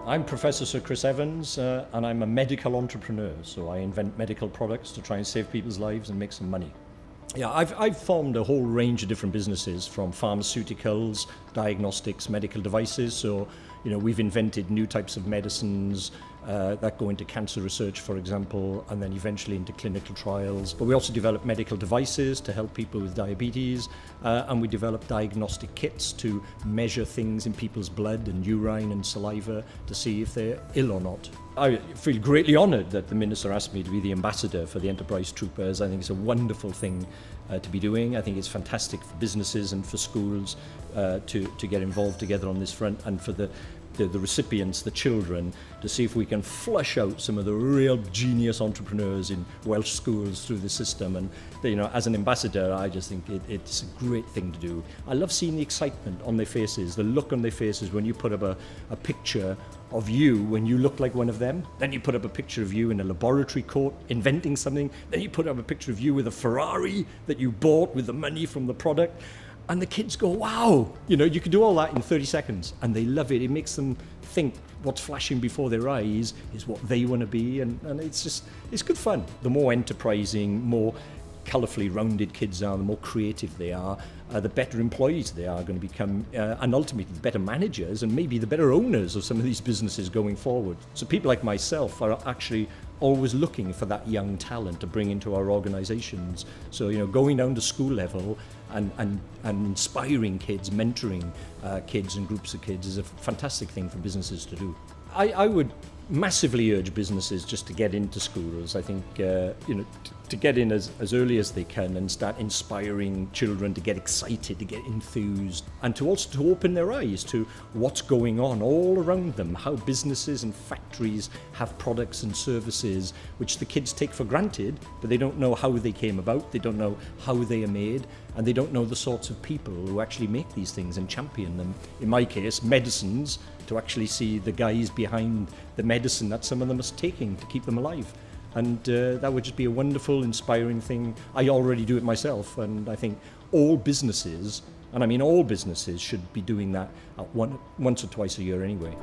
I'm Professor Syr Chris Evans, and I'm a medical entrepreneur, so I invent medical products to try and save people's lives and make some money. Yeah, I've formed a whole range of different businesses, from pharmaceuticals, diagnostics, medical devices. So, we've invented new types of medicines that go into cancer research, for example, and then eventually into clinical trials. But we also develop medical devices to help people with diabetes, and we develop diagnostic kits to measure things in people's blood and urine and saliva to see if they're ill or not. I feel greatly honoured that the Minister asked me to be the ambassador for the Enterprise Troopers. I think it's a wonderful thing to be doing. I think it's fantastic for businesses and for schools to get involved together on this front, and for the recipients, the children, to see if we can flush out some of the real genius entrepreneurs in Welsh schools through the system. And as an ambassador, I just think it's a great thing to do. I love seeing the excitement on their faces, the look on their faces when you put up a picture of you when you look like one of them. Then you put up a picture of you in a laboratory coat inventing something. Then you put up a picture of you with a Ferrari that you bought with the money from the product. And the kids go, wow, you can do all that in 30 seconds. And they love it. It makes them think what's flashing before their eyes is what they want to be. And it's good fun. The more enterprising, more colourfully rounded kids are, the more creative they are, the better employees they are going to become, and ultimately the better managers and maybe the better owners of some of these businesses going forward. So people like myself are actually always looking for that young talent to bring into our organisations. So, going down to school level and inspiring kids, mentoring kids and groups of kids is a fantastic thing for businesses to do. I would massively urge businesses just to get into schools. I think, to get in as early as they can and start inspiring children to get excited, to get enthused, and to also to open their eyes to what's going on all around them, how businesses and factories have products and services which the kids take for granted, but they don't know how they came about, they don't know how they are made, and they don't know the sorts of people who actually make these things and champion them. In my case, medicines, to actually see the guys behind the medicine that some of them are taking to keep them alive. And that would just be a wonderful, inspiring thing. I already do it myself, and I think all businesses, and I mean all businesses, should be doing that once or twice a year anyway.